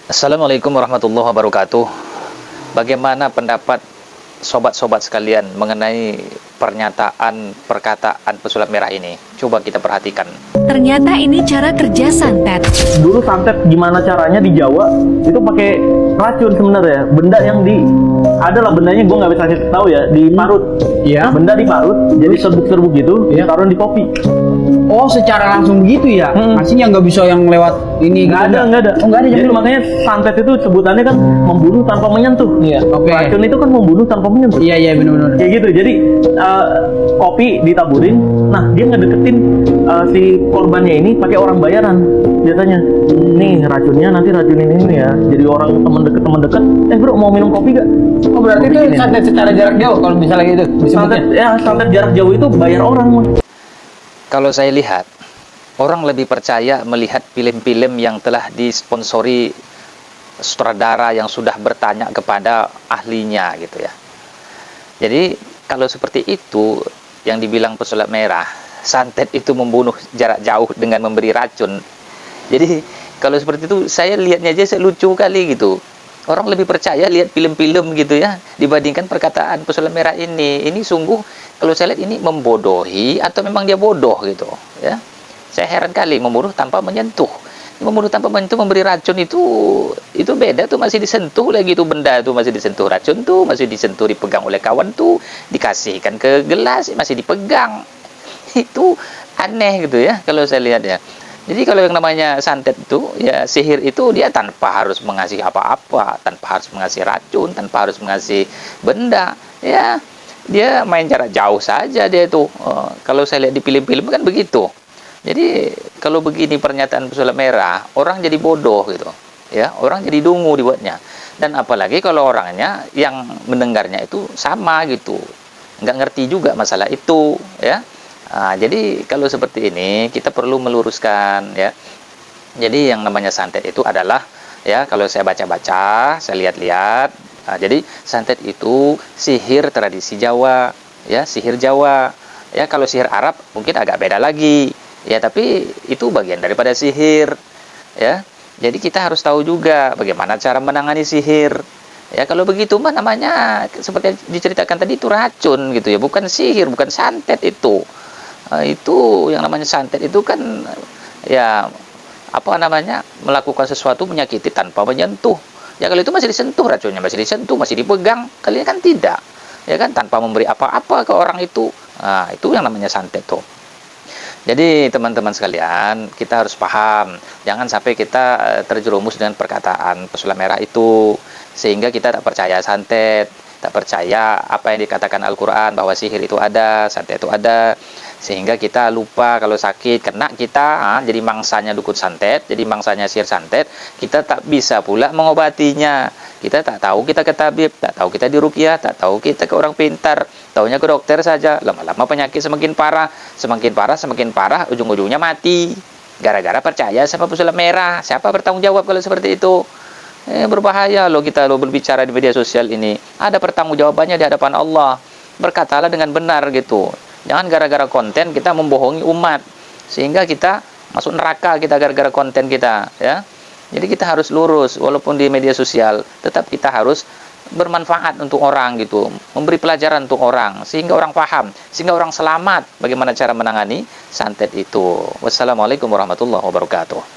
Assalamualaikum warahmatullahi wabarakatuh. Bagaimana pendapat sobat-sobat sekalian mengenai perkataan pesulap merah ini? Coba kita perhatikan. Ternyata ini cara kerja santet. Dulu santet gimana caranya di Jawa itu pakai racun sebenarnya. Benda yang adalah bendanya gue nggak bisa kasih tahu ya, diparut. Iya. Benda diparut jadi serbuk-serbuk gitu, Iya. ditaruh di kopi. Oh, secara langsung begitu ya? Aslinya nggak bisa yang lewat ini Nggak gitu, ada. Oh, nggak ada. Jadi makanya santet itu sebutannya kan membunuh tanpa menyentuh. Iya, oke. Racun itu kan membunuh tanpa menyentuh. Iya, benar-benar. Kayak gitu. Jadi kopi ditaburin. Nah, dia ngedeketin si korbannya ini pakai orang bayaran biasanya. Nih racunnya, nanti racunin ini ya. Jadi orang teman dekat. Bro, mau minum kopi gak? Oh, berarti itu santet secara jarak jauh kalau misalnya gitu disebutnya. Santet jarak jauh itu bayar orang. Kalau saya lihat, orang lebih percaya melihat film-film yang telah disponsori sutradara yang sudah bertanya kepada ahlinya gitu ya. Jadi kalau seperti itu yang dibilang pesulap merah, santet itu membunuh jarak jauh dengan memberi racun. Jadi kalau seperti itu saya lihatnya aja lucu kali gitu. Orang lebih percaya lihat film-film gitu ya dibandingkan perkataan pesulap merah ini. Ini sungguh kalau saya lihat ini membodohi atau memang dia bodoh gitu ya. Saya heran kali, membunuh tanpa menyentuh. Membunuh tanpa menyentuh, memberi racun itu beda tuh, masih disentuh lagi tuh benda tuh, masih disentuh racun tuh, masih disentuh, dipegang oleh kawan tuh, dikasihkan ke gelas masih dipegang. Itu aneh gitu ya kalau saya lihat ya. Jadi kalau yang namanya santet itu, ya sihir itu dia tanpa harus mengasih apa-apa, tanpa harus mengasih racun, tanpa harus mengasih benda, ya dia main jarak jauh saja dia itu. Kalau saya lihat di film-film kan begitu. Jadi kalau begini pernyataan pesulap merah, orang jadi bodoh gitu, ya orang jadi dungu dibuatnya. Dan apalagi kalau orangnya yang mendengarnya itu sama gitu, nggak ngerti juga masalah itu, ya. Jadi kalau seperti ini kita perlu meluruskan ya. Jadi yang namanya santet itu adalah ya, kalau saya baca-baca, saya lihat-lihat, jadi santet itu sihir tradisi Jawa ya, sihir Jawa ya. Kalau sihir Arab mungkin agak beda lagi ya, tapi itu bagian daripada sihir ya. Jadi kita harus tahu juga bagaimana cara menangani sihir ya. Kalau begitu mah namanya seperti diceritakan tadi itu racun gitu ya, bukan sihir, bukan santet itu. Itu yang namanya santet itu kan ya apa namanya, melakukan sesuatu menyakiti tanpa menyentuh ya. Kalau itu masih disentuh, racunnya masih disentuh, masih dipegang, kali ini kan tidak ya kan, tanpa memberi apa-apa ke orang itu. Itu yang namanya santet tuh. Jadi teman-teman sekalian, kita harus paham, jangan sampai kita terjerumus dengan perkataan pesulap merah itu, sehingga kita tak percaya santet, tak percaya apa yang dikatakan Al-Quran bahwa sihir itu ada, santet itu ada, sehingga kita lupa kalau sakit, kena kita jadi mangsanya dukun santet, jadi mangsanya sihir santet, kita tak bisa pula mengobatinya. Kita tak tahu kita ke tabib, tak tahu kita diruqyah, tak tahu kita ke orang pintar, taunya ke dokter saja. Lama-lama penyakit semakin parah, ujung-ujungnya mati gara-gara percaya sama pesulap merah. Siapa bertanggung jawab kalau seperti itu? Berbahaya loh kita berbicara di media sosial ini. Ada pertanggungjawabannya di hadapan Allah. Berkatalah dengan benar gitu. Jangan gara-gara konten kita membohongi umat sehingga kita masuk neraka kita gara-gara konten kita ya. Jadi kita harus lurus, walaupun di media sosial tetap kita harus bermanfaat untuk orang gitu, memberi pelajaran untuk orang sehingga orang paham, sehingga orang selamat bagaimana cara menangani santet itu. Wassalamualaikum warahmatullahi wabarakatuh.